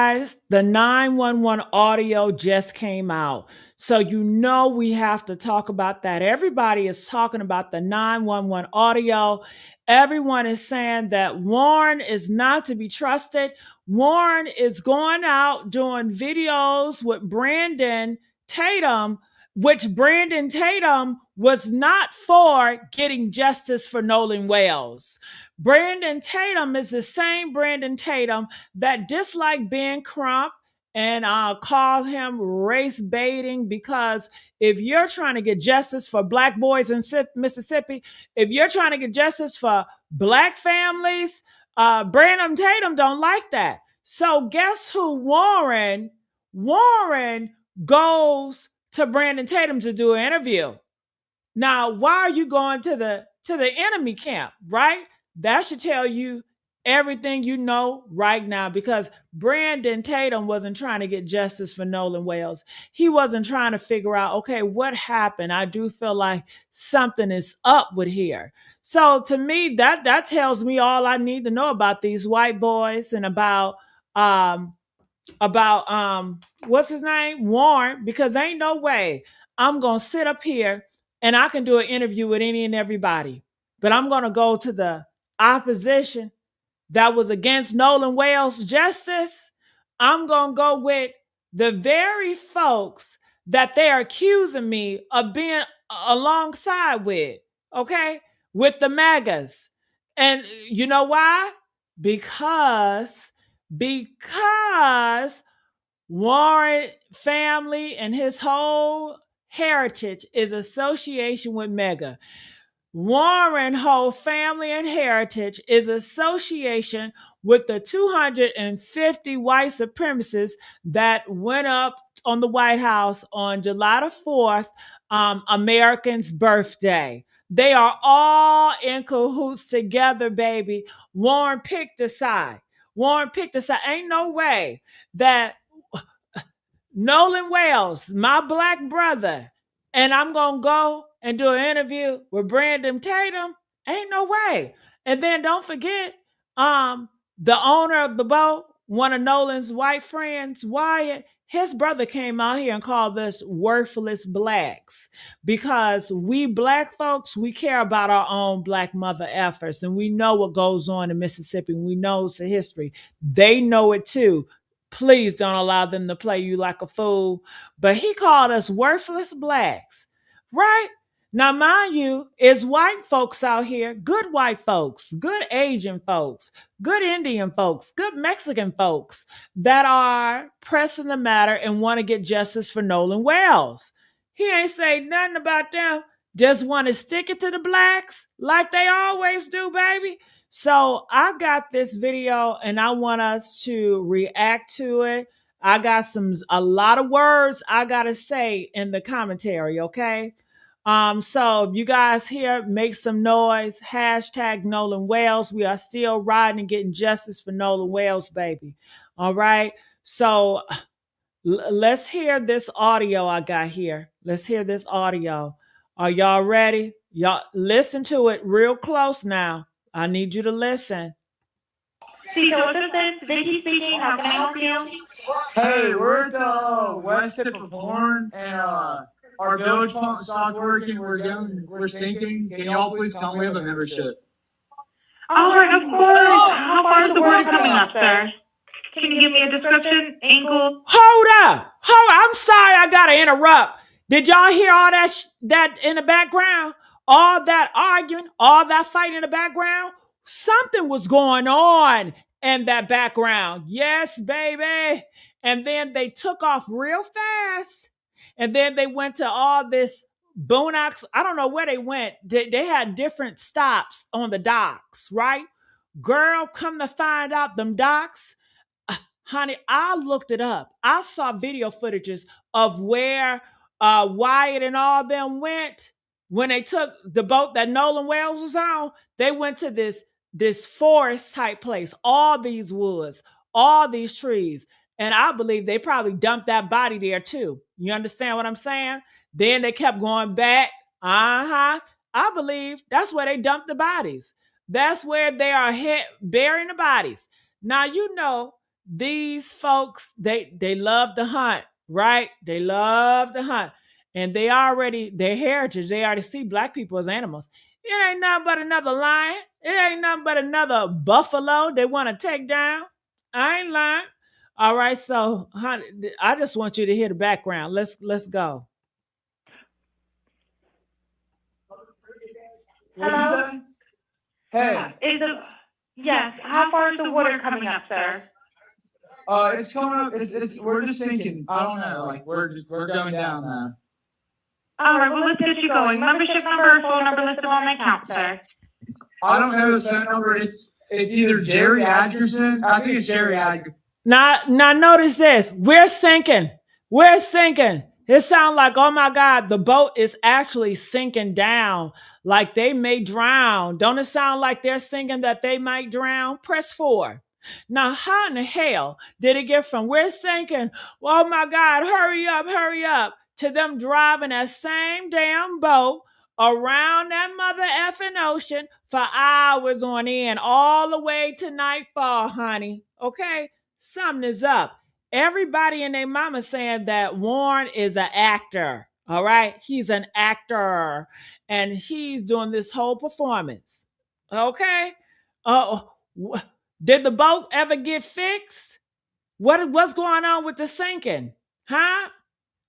guys, the 911 audio just came out. So you know we have to talk about that. Everybody is talking about the 911 audio. Everyone is saying that Warren is not to be trusted. Warren is going out doing videos with Brandon Tatum, which Brandon Tatum was not for getting justice for Nolan Wells. Brandon Tatum is the same Brandon Tatum that disliked Ben Crump and called him race baiting, because if you're trying to get justice for black boys in Mississippi, if you're trying to get justice for black families, Brandon Tatum don't like that. So guess who Warren goes to Brandon Tatum to do an interview. Now, why are you going to the enemy camp, right? That should tell you everything you know right now, because Brandon Tatum wasn't trying to get justice for Nolan Wells. He wasn't trying to figure out, okay, what happened? I do feel like something is up with here. So to me, that tells me all I need to know about these white boys and about what's his name? Warren, because ain't no way I'm gonna sit up here and I can do an interview with any and everybody. But I'm gonna go to the opposition that was against Nolan Wells justice. I'm gonna go with the very folks that they're accusing me of being alongside with, okay? With the MAGAs. And you know why? Because Warren family and his whole heritage is association with MAGA. Warren whole family and heritage is association with the 250 white supremacists that went up on the White House on July the 4th, Americans' birthday. They are all in cahoots together, baby. Warren picked a side. Ain't no way that Nolan Wells, my black brother, and I'm going to go and do an interview with Brandon Tatum. Ain't no way. And then don't forget, the owner of the boat, one of Nolan's white friends, Wyatt, his brother came out here and called us worthless blacks, because we black folks, we care about our own black mother efforts, and we know what goes on in Mississippi. We know the history. They know it too. Please don't allow them to play you like a fool. But he called us worthless blacks, right? Now, mind you, it's white folks out here, good white folks, good Asian folks, good Indian folks, good Mexican folks that are pressing the matter and want to get justice for Nolan Wells. He ain't say nothing about them. Just want to stick it to the blacks like they always do, baby. So I got this video and I want us to react to it. I got a lot of words I gotta say in the commentary, okay? So you guys here, make some noise. Hashtag Nolan Wells. We are still riding and getting justice for Nolan Wells, baby. All right. So let's hear this audio I got here. Let's hear this audio. Are y'all ready? Y'all listen to it real close now. I need you to listen. Cecil Assistance, Vicky speaking. How can I help you? Hey, we're at the west tip of Horn, and our village pump stopped working. We're sinking. Can y'all please tell me we have a membership? All right, of course. How far is the water coming up, sir? Can you give me a description? Angle? Hold up. I'm sorry I got to interrupt. Did y'all hear all that in the background? All that arguing, all that fighting in the background? Something was going on in that background. Yes, baby. And then they took off real fast. And then they went to all this boondocks. I don't know where they went. They had different stops on the docks, right? Girl, come to find out, them docks, honey, I looked it up. I saw video footages of where Wyatt and all them went when they took the boat that Nolan Wells was on. They went to this forest type place, all these woods, all these trees. And I believe they probably dumped that body there too. You understand what I'm saying? Then they kept going back. I believe that's where they dumped the bodies. That's where they are burying the bodies. Now, you know these folks, they love to hunt, right? They love to hunt. And their heritage, they already see black people as animals. It ain't nothing but another lion. It ain't nothing but another buffalo they want to take down. I ain't lying. All right, so honey, I just want you to hear the background. Let's go. Hello? Hey, Yes, how far is the water coming up, sir? it's coming up. We're just thinking. I don't know. Like we're going down now. All right, well, let's get you going. Membership number or phone number listed on the account, sir. I don't know the phone number. It's either Jerry Atkinson. I think it's Jerry Atkinson. Now notice this. We're sinking. We're sinking. It sounds like, oh my God, the boat is actually sinking down, like they may drown. Don't it sound like they're singing that they might drown? Press 4. Now, how in the hell did it get from we're sinking, oh my God, hurry up, to them driving that same damn boat around that mother effing ocean for hours on end, all the way to nightfall, honey? Okay? Something is up. Everybody and their mama saying that Warren is an actor. All right. He's an actor and he's doing this whole performance. Okay. Did the boat ever get fixed? What's going on with the sinking? Huh?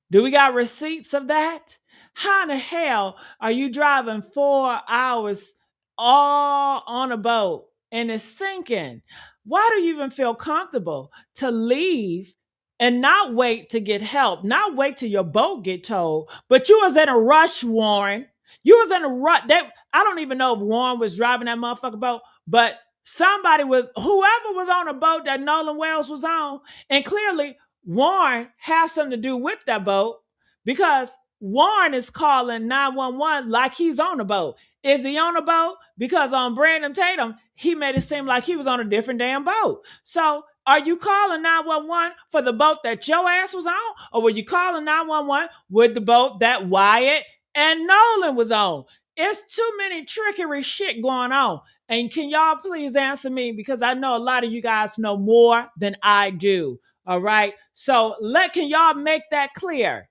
Do we got receipts of that? How in the hell are you driving 4 hours all on a boat and it's sinking? Why do you even feel comfortable to leave and not wait to get help, not wait till your boat get towed? But you was in a rush, Warren. You was in a rush. I don't even know if Warren was driving that motherfucker boat, but whoever was on a boat that Nolan Wells was on, and clearly Warren has something to do with that boat because Warren is calling 911 like he's on a boat. Is he on a boat? Because on Brandon Tatum, he made it seem like he was on a different damn boat. So are you calling 911 for the boat that your ass was on? Or were you calling 911 with the boat that Wyatt and Nolan was on? It's too many trickery shit going on. And can y'all please answer me? Because I know a lot of you guys know more than I do. All right. So can y'all make that clear?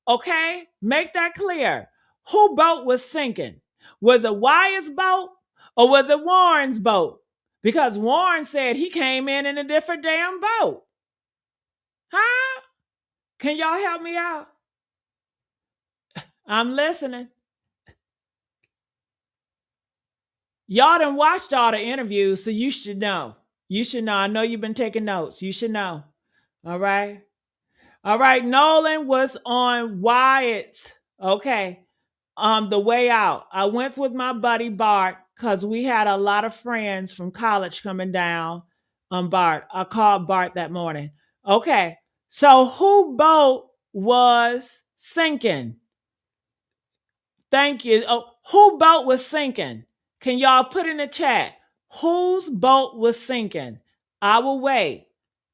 Okay. Make that clear. Who boat was sinking? Was it Wyatt's boat or was it Warren's boat? Because Warren said he came in a different damn boat. Huh? Can y'all help me out? I'm listening. Y'all done watched all the interviews, so you should know. You should know. I know you've been taking notes. You should know. All right. All right. Nolan was on Wyatt's. Okay. The way out. I went with my buddy Bart because we had a lot of friends from college coming down on Bart. I called Bart that morning. Okay. So who boat was sinking? Thank you. Oh, who boat was sinking? Can y'all put in the chat whose boat was sinking? I will wait.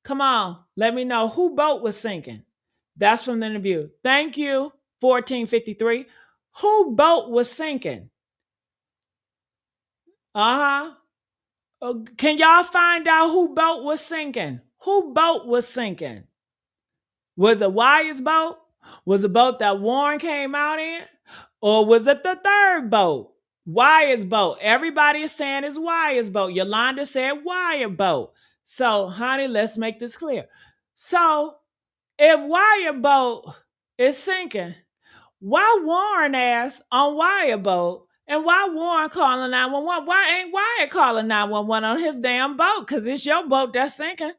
Come on, let me know who boat was sinking. That's from the interview. Thank you, 1453. Who boat was sinking? Can y'all find out who boat was sinking? Who boat was sinking? Was it Wyatt's boat? Was the boat that Warren came out in? Or was it the third boat? Wyatt's boat. Everybody is saying it's Wyatt's boat. Yolanda said Wyatt boat. So, honey, let's make this clear. So, if Wyatt boat is sinking, why Warren ass on Wyatt boat? And why Warren calling 911? Why ain't Wyatt calling 911 on his damn boat? Because it's your boat that's sinking.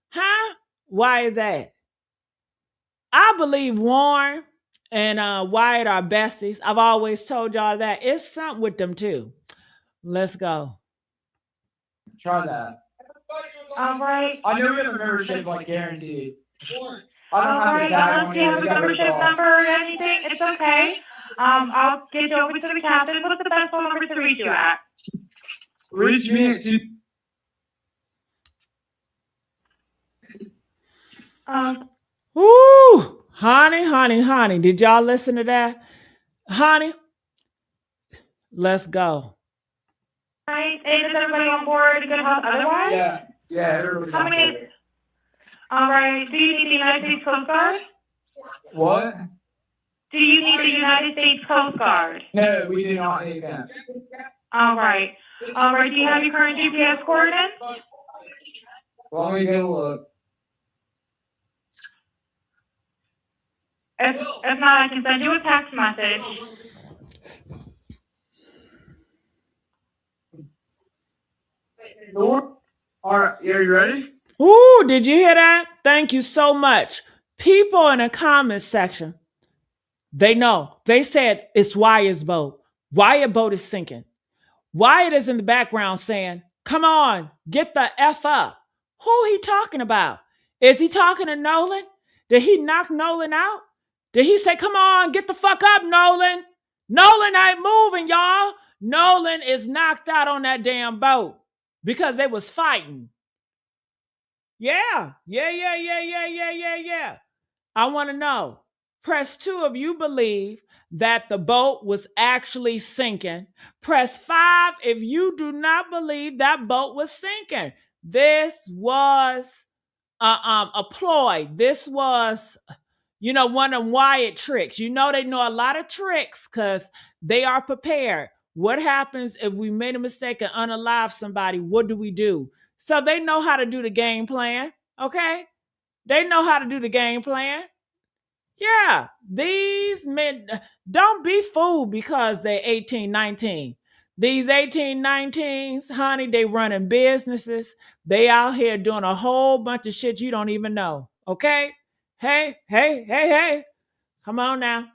Huh? Why is that? I believe Warren and Wyatt are besties. I've always told y'all that. It's something with them too. Let's go. Try that. All right. I know we have a membership, like guaranteed. All right. Unless you have a membership number or anything, it's okay. I'll get you over to the captain. What's the best phone number to reach you at? Reach me at 2. Woo! Honey. Did y'all listen to that? Honey, let's go. All right. And is everybody on board? Good health otherwise? Yeah. Everybody's How on many? board. All right. Do you need the United States Coast Guard? What? Do you need the United States Coast Guard? No, we do not need that. All right. All right. Do you have your current GPS coordinates? Let me go look. If not, I can send you a text message. All right, are you ready? Ooh, did you hear that? Thank you so much. People in the comments section, they know. They said it's Wyatt's boat. Wyatt's boat is sinking. Wyatt is in the background saying, come on, get the F up. Who he talking about? Is he talking to Nolan? Did he knock Nolan out? Did he say, come on, get the fuck up, Nolan? Nolan ain't moving, y'all. Nolan is knocked out on that damn boat because they was fighting. Yeah. I want to know. Press 2 if you believe that the boat was actually sinking. Press 5 if you do not believe that boat was sinking. This was a ploy. This was, one of them Wyatt tricks. They know a lot of tricks because they are prepared. What happens if we made a mistake and unalive somebody? What do we do? So they know how to do the game plan, okay? They know how to do the game plan. Yeah, these men, don't be fooled because they're 18, 19. These 18, 19s, honey, they running businesses. They out here doing a whole bunch of shit you don't even know, okay? Hey. Come on now.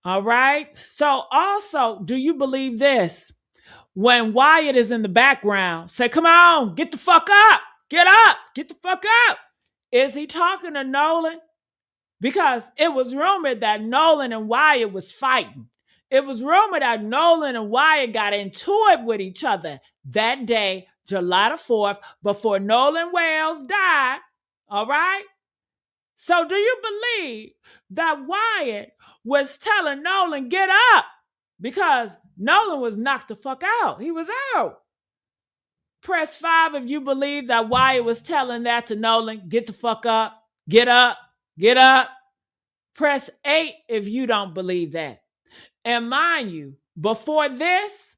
All right? So also, do you believe this? When Wyatt is in the background, say, come on, get the fuck up. Get up. Get the fuck up. Is he talking to Nolan? Because it was rumored that Nolan and Wyatt was fighting. It was rumored that Nolan and Wyatt got into it with each other that day, July the 4th, before Nolan Wells died. All right? So do you believe that Wyatt was telling Nolan, get up? Because Nolan was knocked the fuck out. He was out. Press 5 if you believe that Wyatt was telling that to Nolan, get the fuck up, get up, get up. Press 8 if you don't believe that. And mind you, before this,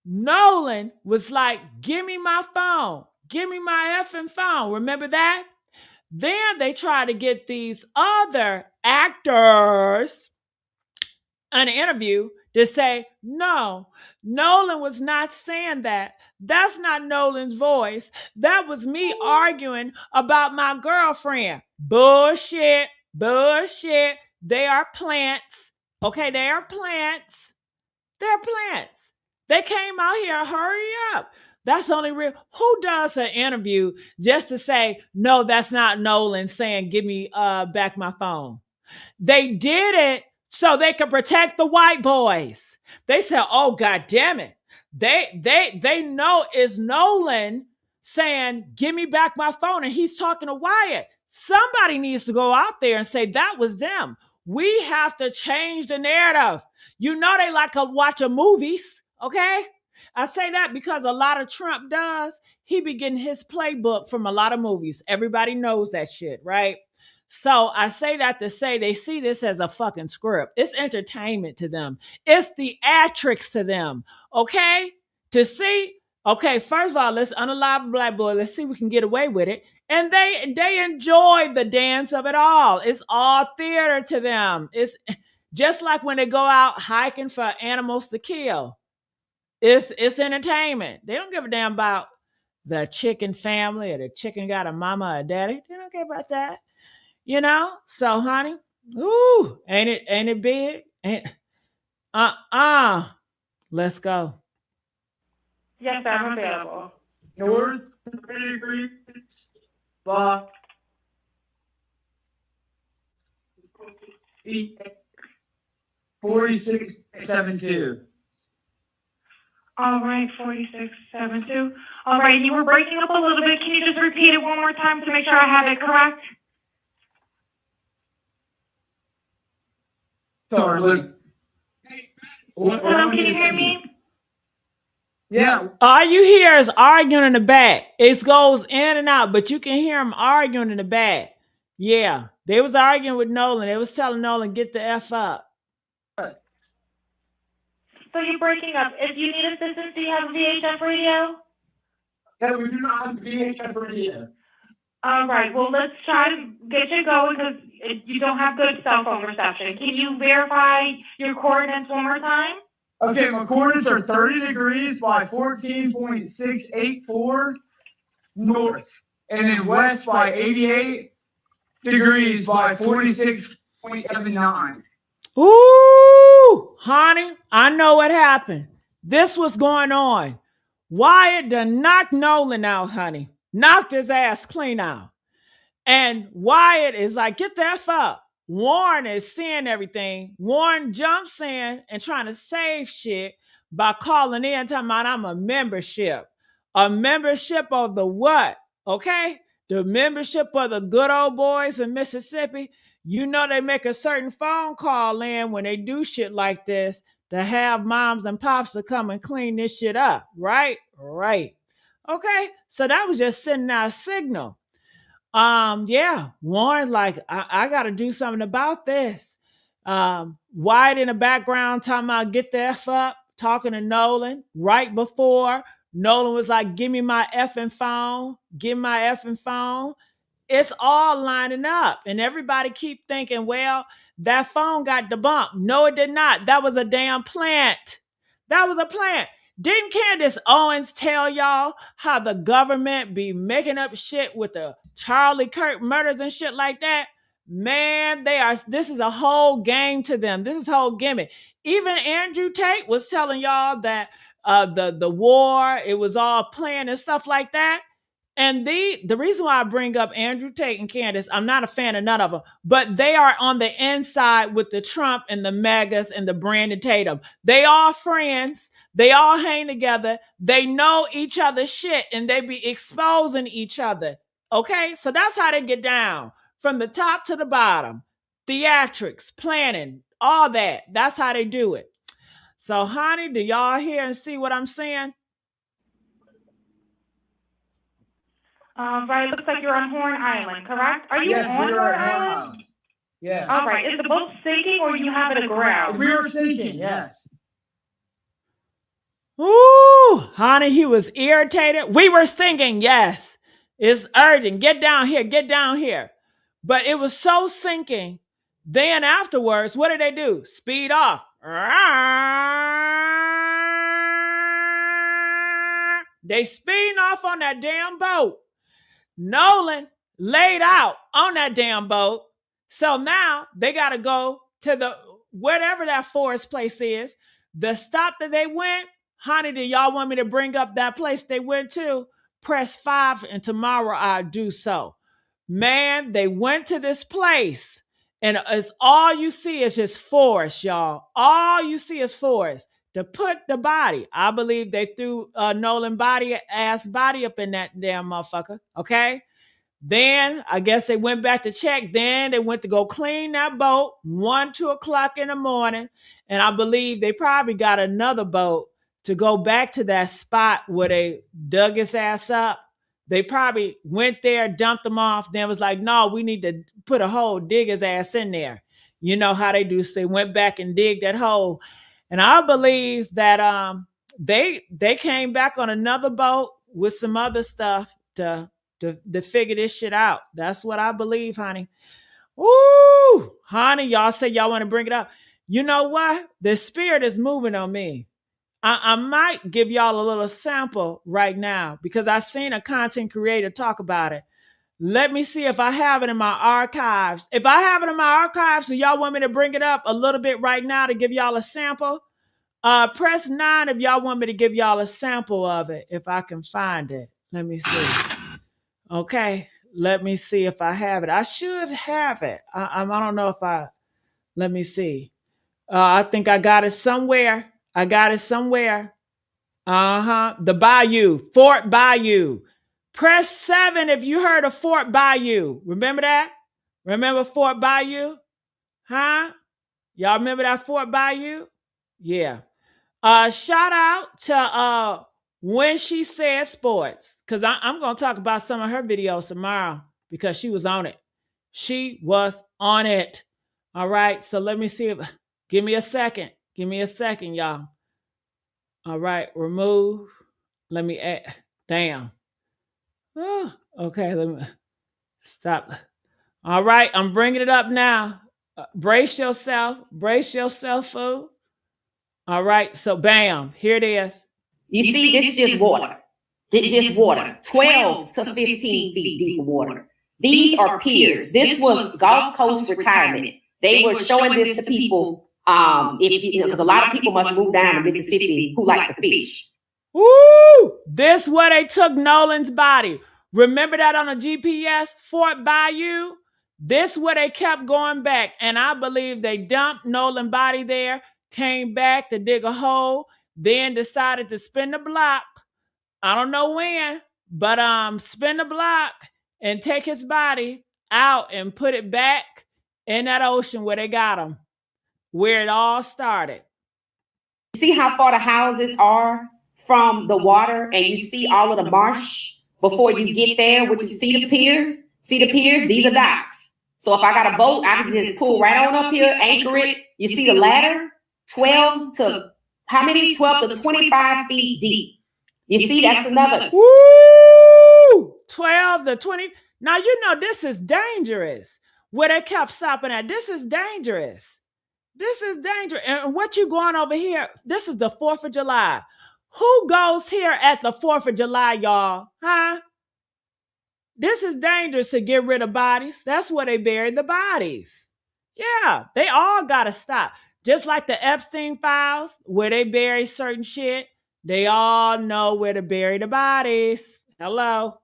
Nolan was like, give me my phone. Give me my effing phone. Remember that? Then they try to get these other actors an interview to say, no, Nolan was not saying that. That's not Nolan's voice. That was me arguing about my girlfriend. Bullshit. They are plants. Okay, they are plants. They're plants. They came out here, hurry up. That's only real. Who does an interview just to say, no, that's not Nolan saying, give me back my phone? They did it so they could protect the white boys. They said, oh, God damn it. They know it's Nolan saying, give me back my phone. And he's talking to Wyatt. Somebody needs to go out there and say that was them. We have to change the narrative. They like to watch movies, okay? I say that because a lot of Trump does. He be getting his playbook from a lot of movies. Everybody knows that shit, right? So I say that to say they see this as a fucking script. It's entertainment to them. It's theatrics to them, okay? To see, okay, first of all, let's unalive a black boy. Let's see if we can get away with it. And they enjoy the dance of it all. It's all theater to them. It's just like when they go out hiking for animals to kill. It's entertainment. They don't give a damn about the chicken family or the chicken got a mama or daddy. They don't care about that. So honey, ooh, ain't it big? Let's go. Yes, I'm available. North 30 degrees, but east 4672. All right, 4672. All right, you were breaking up a little bit. Can you just repeat it one more time to make sure I have it correct? Sorry, look. Hello, can you hear me? Yeah. All you hear is arguing in the back. It goes in and out, but you can hear them arguing in the back. Yeah. They was arguing with Nolan. They was telling Nolan, get the F up. So you're breaking up. If you need assistance, do you have a VHF radio? Yeah, we do not have VHF radio. All right. Well, let's try to get you going because you don't have good cell phone reception. Can you verify your coordinates one more time? Okay, my coordinates are 30 degrees by 14.684 north, and then west by 88 degrees by 46.79. Ooh, honey, I know what happened. This was going on. Wyatt done knocked Nolan out, honey. Knocked his ass clean out. And Wyatt is like, get the F up. Warren is seeing everything. Warren jumps in and trying to save shit by calling in, talking about I'm a membership. A membership of the what? Okay? The membership of the good old boys in Mississippi. You know they make a certain phone call in when they do shit like this to have moms and pops to come and clean this shit up, right? Right. Okay? So that was just sending out a signal. Yeah, Warren, like, I got to do something about this. Wyatt in the background talking about get the F up, talking to Nolan right before Nolan was like, give me my effing phone, give me my effing phone. It's all lining up. And everybody keep thinking, well, that phone got debunked. No, it did not. That was a damn plant. That was a plant. Didn't Candace Owens tell y'all how the government be making up shit with the Charlie Kirk murders and shit like that? Man, this is a whole game to them. This is a whole gimmick. Even Andrew Tate was telling y'all that the war, it was all planned and stuff like that. And the reason why I bring up Andrew Tate and Candace, I'm not a fan of none of them, but they are on the inside with the Trump and the Megas and the Brandon Tatum. They all friends. They all hang together. They know each other's shit and they be exposing each other. Okay? So that's how they get down from the top to the bottom. Theatrics, planning, all that. That's how they do it. So, honey, do y'all hear and see what I'm saying? Right, looks like you're on Horn Island, correct? Are you on Horn Island? Yeah. All right, is the boat sinking or you have it aground? We are sinking, yes. Ooh, honey, he was irritated. We were singing, yes. It's urgent. Get down here, get down here. But it was so sinking. Then afterwards, what did they do? Speed off. They speeding off on that damn boat. Nolan laid out on that damn boat. So now they got to go to the whatever that forest place is. The stop that they went, honey, do y'all want me to bring up that place they went to? Press 5 and tomorrow I'll do so. Man, they went to this place and it's all you see is just forest, y'all. All you see is forest. To put the body, I believe they threw Nolan ass body up in that damn motherfucker. Okay. Then I guess they went back to check. Then they went to go clean that boat 2 o'clock in the morning. And I believe they probably got another boat to go back to that spot where they dug his ass up. They probably went there, dumped him off, then was like, no, we need to put a hole, dig his ass in there. You know how they do. So they went back and dig that hole. And I believe that they came back on another boat with some other stuff to figure this shit out. That's what I believe, honey. Ooh, honey, y'all say y'all want to bring it up. You know what? The spirit is moving on me. I might give y'all a little sample right now because I seen a content creator talk about it. Let me see if I have it in my archives. If I have it in my archives, so y'all want me to bring it up a little bit right now to give y'all a sample. Press 9 if y'all want me to give y'all a sample of it, if I can find it. Let me see. Okay, let me see if I have it. I should have it. I don't know if let me see. I think I got it somewhere. The Bayou, Fort Bayou. Press 7 if you heard of Fort Bayou. Remember that? Remember Fort Bayou? Huh? Y'all remember that Fort Bayou? Yeah. Shout out to when she said sports, because I'm going to talk about some of her videos tomorrow because she was on it. She was on it. All right. So let me see if, give me a second. Give me a second, y'all. All right. Remove. Let me add. Damn. Oh, okay. Let me stop. All right. I'm bringing it up now. Brace yourself. Brace yourself, fool. All right. So bam. Here it is. You see, this is just water. Just water. 12 to 15 feet deep of water. These are piers. This was Gulf Coast retirement. They were showing this to people. Because a lot of people must move down to Mississippi who like to fish. Woo! This where they took Nolan's body. Remember that on a GPS, Fort Bayou? This where they kept going back. And I believe they dumped Nolan's body there, came back to dig a hole, then decided to spin the block. I don't know when, but spin the block and take his body out and put it back in that ocean where they got him, where it all started. See how far the houses are from the water, and you see all of the marsh before you get there, which is see the piers? See the piers? These are docks. So if I got a boat, I can just pull right on up here, anchor it. You see the ladder? 12 to, how many? 12 to 25 feet deep. You see, that's another. Woo! 12 to 20. Now, you know, this is dangerous. Where they kept stopping at, this is dangerous. This is dangerous. And what you going over here? This is the 4th of July. Who goes here at the 4th of July, y'all? Huh? This is dangerous to get rid of bodies. That's where they buried the bodies. Yeah, they all got to stop. Just like the Epstein files, where they bury certain shit, they all know where to bury the bodies. Hello?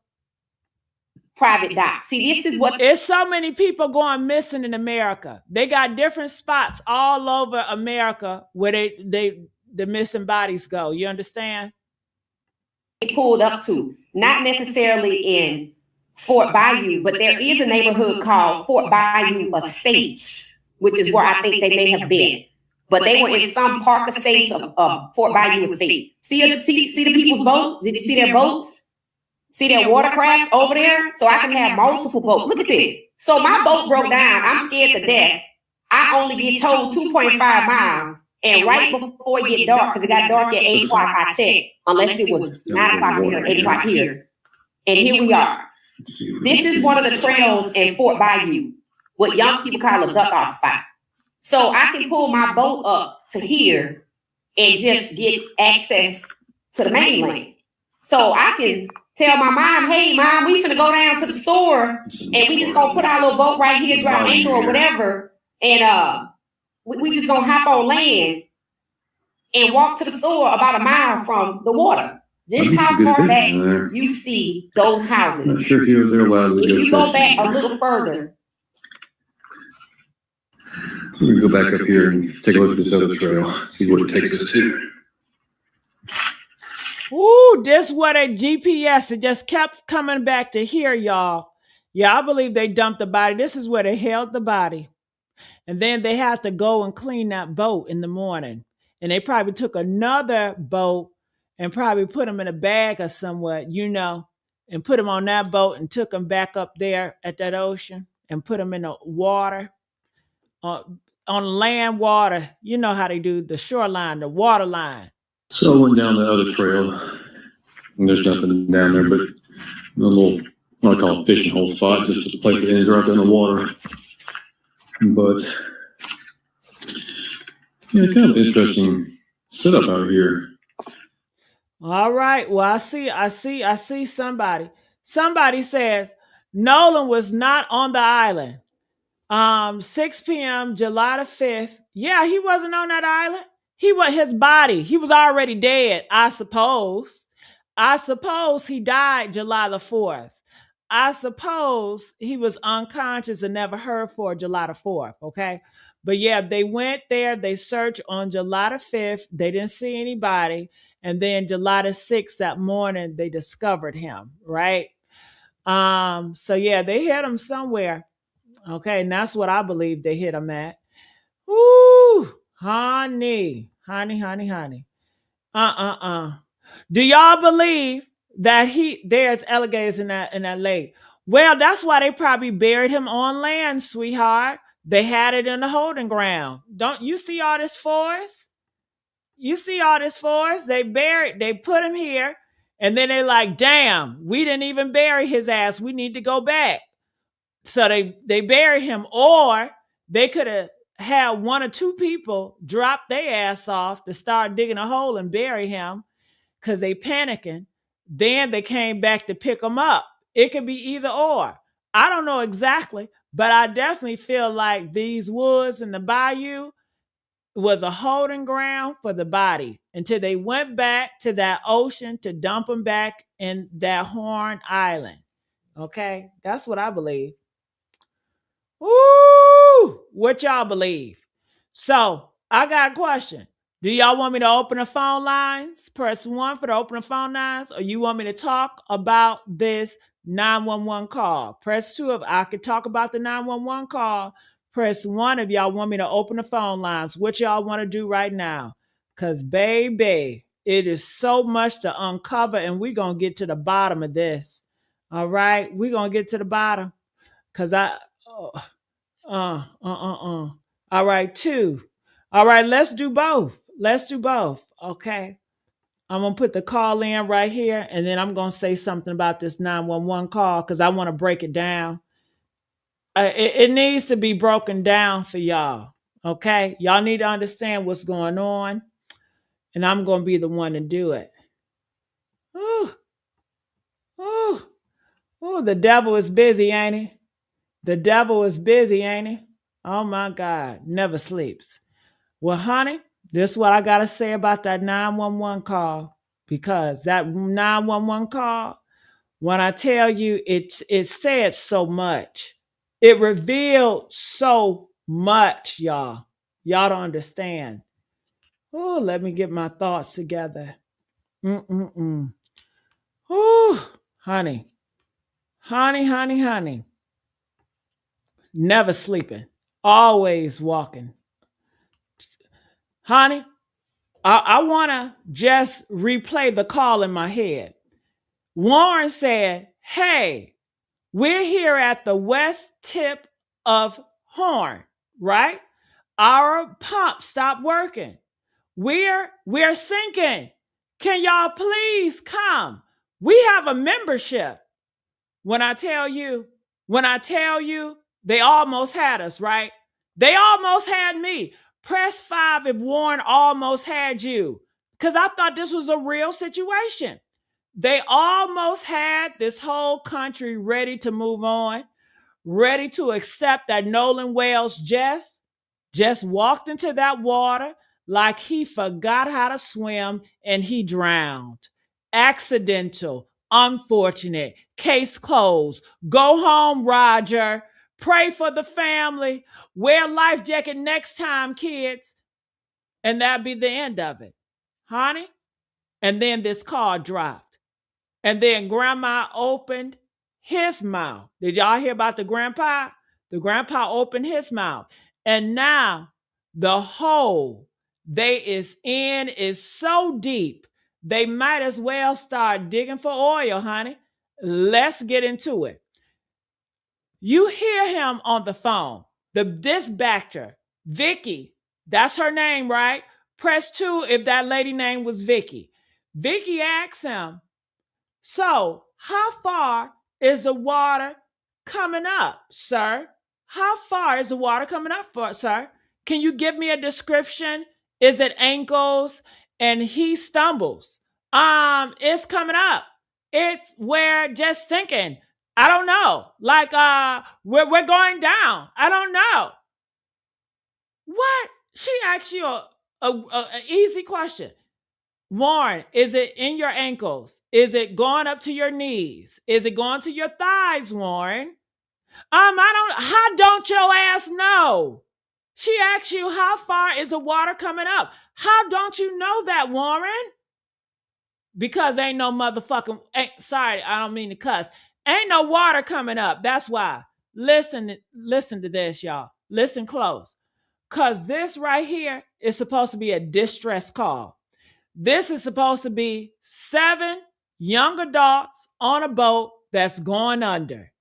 Private dock. See, this is what... There's so many people going missing in America. They got different spots all over America where the missing bodies go. You understand? They pulled up to, not necessarily in Fort Bayou, but there is a neighborhood called Fort Bayou Estates, which is where I think they may have been. But they were in some park estates of Fort Bayou Estate. See the people's boats? Did you see their boats? See their watercraft over there? So I can have multiple boats. Look at this. So my boat broke down. I'm scared to death. I only get towed 2.5 miles. And right before it get dark, because it got dark at 8 o'clock, I checked. Unless it was 9 o'clock here, 8 o'clock here. And here we are. This is one of the trails in Fort Bayou, what young people call a duck-off spot. So I can pull my boat up to here and just get access to the mainland. So I can tell my mom, hey, mom, we finna go down to the store and we just gonna put our little boat right here, drop anchor or whatever. And we just gonna hop on land and walk to the store about a mile from the water. Just how far back you see those houses. Sure he was there while if you go back a little further. We can go back up here and take a look at this other trail, see where it takes us to. Ooh, this what a GPS, it just kept coming back to here, y'all. Yeah, I believe they dumped the body. This is where they held the body. And then they had to go and clean that boat in the morning. And they probably took another boat and probably put them in a bag or somewhat, you know, and put them on that boat and took them back up there at that ocean and put them in the water, on land water. You know how they do the shoreline, the water line. So I went down the other trail, and there's nothing down there but a little, what I call a fishing hole spot, just a place that ends right there in the water. But, yeah, kind of interesting setup out here. All right. Well, I see somebody. Somebody says Nolan was not on the island. 6 p.m., July the 5th. Yeah, he wasn't on that island. He was his body. He was already dead, I suppose. I suppose he died July the 4th. I suppose he was unconscious and never heard for July the 4th, okay? But yeah, they went there. They searched on July the 5th. They didn't see anybody. And then July the 6th, that morning, they discovered him, right? So yeah, they hit him somewhere. Okay, and that's what I believe they hit him at. Ooh, honey. Do y'all believe that there's alligators in that lake? Well, that's why they probably buried him on land, sweetheart. They had it in the holding ground. Don't you see all this forest? You see all this forest? They put him here, and then they like, damn, we didn't even bury his ass. We need to go back. So they buried him, or they could have had one or two people drop their ass off to start digging a hole and bury him because they panicking. Then they came back to pick him up. It could be either or. I don't know exactly, but I definitely feel like these woods in the bayou was a holding ground for the body until they went back to that ocean to dump him back in that Horn Island. Okay, that's what I believe. Woo! What y'all believe? So I got a question. Do y'all want me to open the phone lines? Press 1 for the open the phone lines, or you want me to talk about this 911 call? Press 2 if I could talk about the 911 call. Press 1 if y'all want me to open the phone lines. What y'all want to do right now? Because, baby, it is so much to uncover, and we're going to get to the bottom of this. All right? We're going to get to the bottom. Because all right, 2. All right, let's do both. Okay. I'm going to put the call in right here, and then I'm going to say something about this 911 call because I want to break it down. It needs to be broken down for y'all. Okay. Y'all need to understand what's going on, and I'm going to be the one to do it. Ooh. The devil is busy, ain't he? The devil is busy, ain't he? Oh my God, never sleeps. Well, honey, this is what I got to say about that 911 call, because that 911 call, when I tell you it said so much. It revealed so much, y'all. Y'all don't understand. Oh, let me get my thoughts together. Oh, honey. Never sleeping. Always walking. Honey, I want to just replay the call in my head. Warren said, hey, we're here at the west tip of Horn, right? Our pump stopped working. We're sinking. Can y'all please come? We have a membership. When I tell you, they almost had us, right? They almost had me. Press 5 if Warren almost had you, because I thought this was a real situation. They almost had this whole country ready to move on, ready to accept that Nolan Wells just walked into that water like he forgot how to swim and he drowned. Accidental, unfortunate, case closed. Go home, Roger. Pray for the family. Wear a life jacket next time, kids. And that'd be the end of it. Honey? And then this call dropped. And then grandma opened his mouth. Did y'all hear about the grandpa? The grandpa opened his mouth. And now the hole they is in is so deep, they might as well start digging for oil, honey. Let's get into it. You hear him on the phone. The dispatcher, Vicky, that's her name, right? Press 2 if that lady name was Vicky. Vicky asks him, so how far is the water coming up, sir? How far is the water coming up for, sir? Can you give me a description? Is it ankles? And he stumbles. It's coming up. It's where just sinking. I don't know. Like, we're going down. I don't know. What? She asked you an easy question. Warren, is it in your ankles? Is it going up to your knees? Is it going to your thighs, Warren? How don't your ass know? She asked you, how far is the water coming up? How don't you know that, Warren? Because ain't no motherfucking, sorry, I don't mean to cuss. Ain't no water coming up. That's why. Listen to this, y'all. Listen close. Because this right here is supposed to be a distress call. This is supposed to be 7 young adults on a boat that's going under.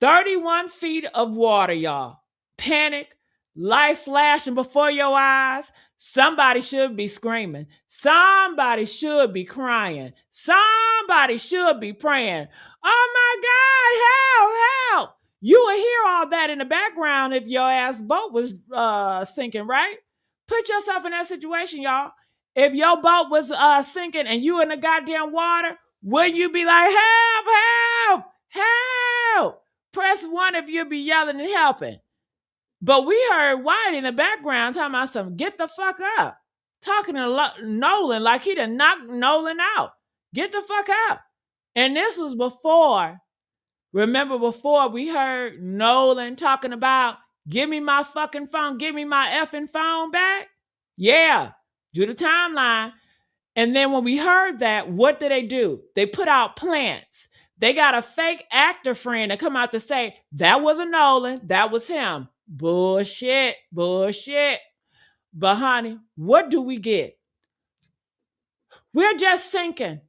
31 feet of water, y'all. Panic, light flashing before your eyes. Somebody should be screaming. Somebody should be crying. Somebody should be praying. Oh my God, help, help. You would hear all that in the background if your ass boat was sinking, right? Put yourself in that situation, y'all. If your boat was sinking and you in the goddamn water, wouldn't you be like, help, help, help? Press 1 if you'll be yelling and helping. But we heard White in the background talking about some get the fuck up. Talking to Nolan like he done knocked Nolan out. Get the fuck up. And this was before, remember before we heard Nolan talking about give me my fucking phone, give me my effing phone back? Yeah, do the timeline. And then when we heard that, what did? They put out plants. They got a fake actor friend to come out to say, that wasn't Nolan, that was him. Bullshit, bullshit. But honey, what do we get? We're just sinking.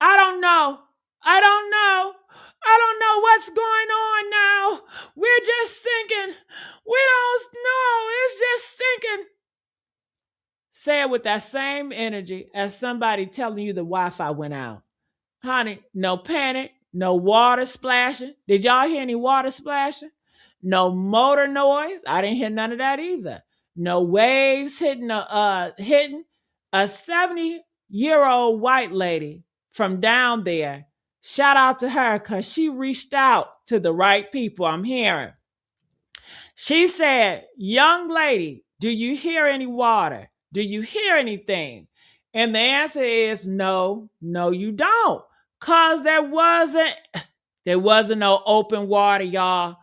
I don't know. I don't know. I don't know what's going on now. We're just sinking. We don't know. It's just sinking. Say it with that same energy as somebody telling you the Wi-Fi went out. Honey, no panic. No water splashing. Did y'all hear any water splashing? No motor noise. I didn't hear none of that either. No waves hitting a 70-year-old white lady from down there. Shout out to her because she reached out to the right people, I'm hearing. She said, young lady, do you hear any water? Do you hear anything? And the answer is no, you don't. Cause there wasn't no open water, y'all.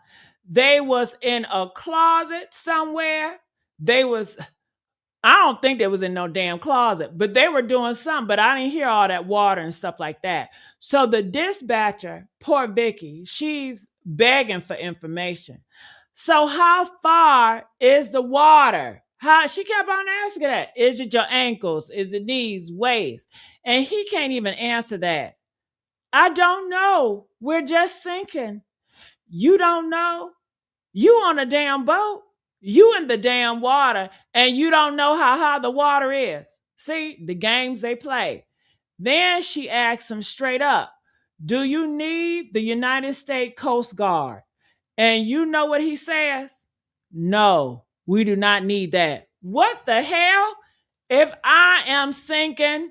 They was in a closet somewhere. I don't think they was in no damn closet, but they were doing something, but I didn't hear all that water and stuff like that. So the dispatcher, poor Vicky, she's begging for information. So how far is the water? She kept on asking that. Is it your ankles? Is it knees, waist? And he can't even answer that. I don't know. We're just thinking. You don't know? You on a damn boat. You in the damn water, and you don't know how high the water is. See, the games they play. Then she asks him straight up, do you need the United States Coast Guard? And you know what he says? No, we do not need that. What the hell? If I am sinking,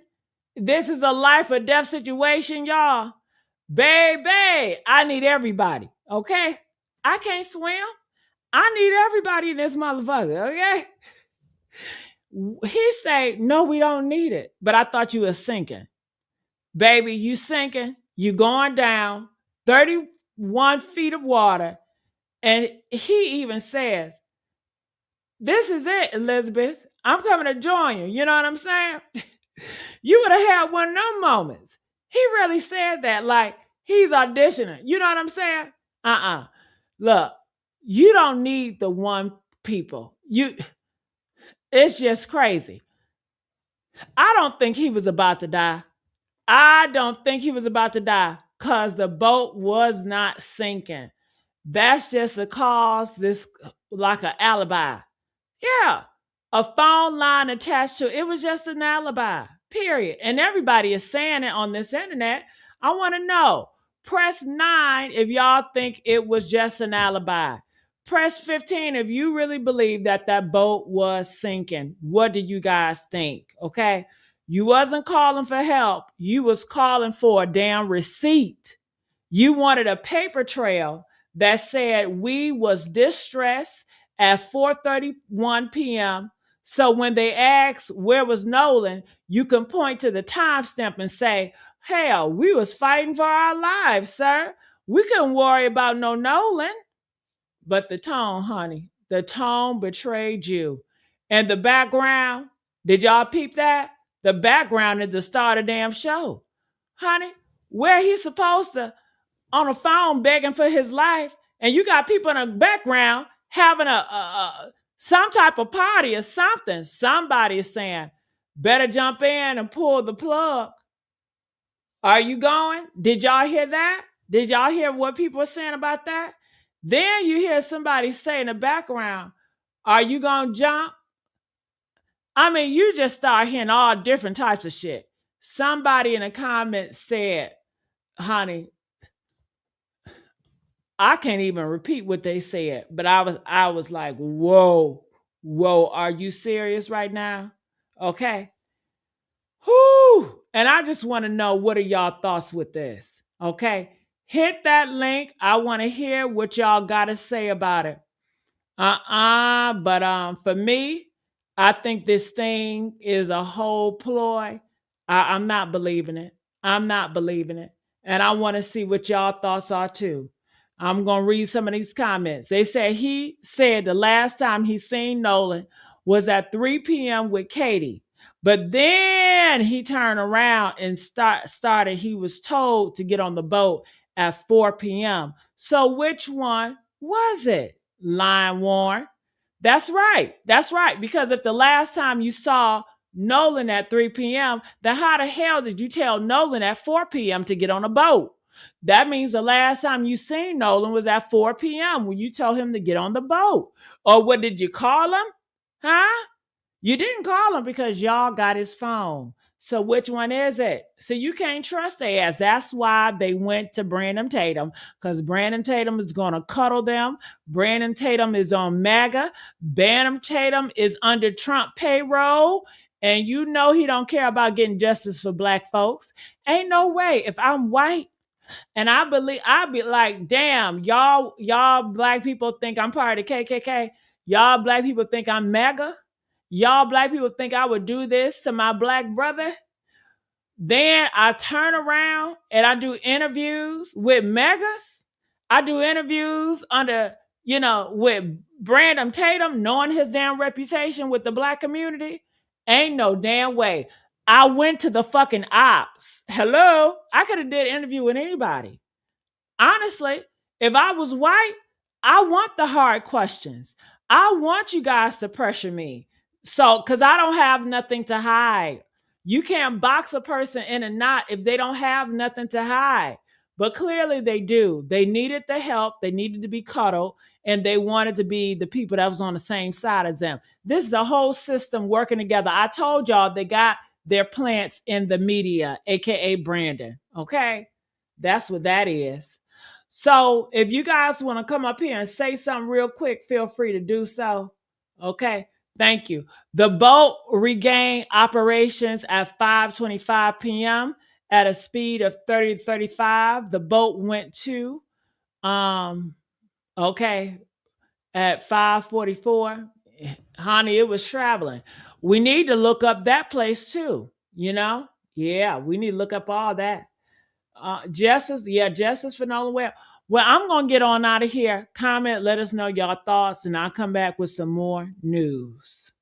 this is a life or death situation, y'all. Baby, I need everybody, okay? I can't swim. I need everybody in this motherfucker, okay? He say, no, we don't need it. But I thought you were sinking. Baby, you sinking. You going down 31 feet of water. And he even says, this is it, Elizabeth. I'm coming to join you. You know what I'm saying? You would have had one of them moments. He really said that like he's auditioning. You know what I'm saying? Look, you don't need the one people. It's just crazy. I don't think he was about to die. I don't think he was about to die because the boat was not sinking. That's just a cause, this like an alibi. Yeah, a phone line attached to it was just an alibi, period. And everybody is saying it on this internet. I want to know. Press 9 if y'all think it was just an alibi. Press 15 if you really believe that that boat was sinking. What do you guys think? Okay. You wasn't calling for help. You was calling for a damn receipt. You wanted a paper trail that said we was distressed at 4:31 p.m. So when they ask where was Nolan, you can point to the timestamp and say, hell, we was fighting for our lives, sir. We couldn't worry about no Nolan. But the tone, honey, the tone betrayed you. And the background, did y'all peep that? The background is the start of the damn show. Honey, where he supposed to on a phone begging for his life, and you got people in the background having some type of party or something. Somebody is saying, better jump in and pull the plug. Are you going? Did y'all hear that? Did y'all hear what people are saying about that? Then you hear somebody say in the background, are you going to jump? I mean, you just start hearing all different types of shit. Somebody in the comments said, honey, I can't even repeat what they said, but I was like, whoa, are you serious right now? Okay. Whew. And I just want to know, what are y'all thoughts with this? Okay. Hit that link. I want to hear what y'all got to say about it. But for me, I think this thing is a whole ploy. I'm not believing it. I'm not believing it. And I want to see what y'all thoughts are too. I'm going to read some of these comments. They said he said the last time he seen Nolan was at 3 p.m. with Katie. But then he turned around and started. He was told to get on the boat at 4 p.m. So which one was it? Line Warren. That's right. That's right. Because if the last time you saw Nolan at 3 p.m., then how the hell did you tell Nolan at 4 p.m. to get on a boat? That means the last time you seen Nolan was at 4 p.m. when you told him to get on the boat. Or what did you call him? Huh? You didn't call him because y'all got his phone. So which one is it? So you can't trust their ass. That's why they went to Brandon Tatum, because Brandon Tatum is going to cuddle them. Brandon Tatum is on MAGA. Brandon Tatum is under Trump payroll. And you know he don't care about getting justice for black folks. Ain't no way. If I'm white, and I believe, I'd be like, damn, y'all black people think I'm part of the KKK. Y'all black people think I'm MAGA. Y'all black people think I would do this to my black brother. Then I turn around and I do interviews with megas. I do interviews under, with Brandon Tatum, knowing his damn reputation with the black community. Ain't no damn way. I went to the fucking ops. Hello? I could have did an interview with anybody. Honestly, if I was white, I want the hard questions. I want you guys to pressure me. So, because I don't have nothing to hide. You can't box a person in a knot if they don't have nothing to hide. But clearly they do. They needed the help. They needed to be cuddled. And they wanted to be the people that was on the same side as them. This is a whole system working together. I told y'all they got their plants in the media, aka Brandon. Okay? That's what that is. So if you guys want to come up here and say something real quick, feel free to do so. Okay. Thank you. The boat regained operations at 5:25 p.m. at a speed of 30 to 35. The boat went to, at 5:44. Honey, it was traveling. We need to look up that place too, Yeah, we need to look up all that. Justice for Nolan Wells. Well, I'm going to get on out of here. Comment, let us know y'all thoughts, and I'll come back with some more news.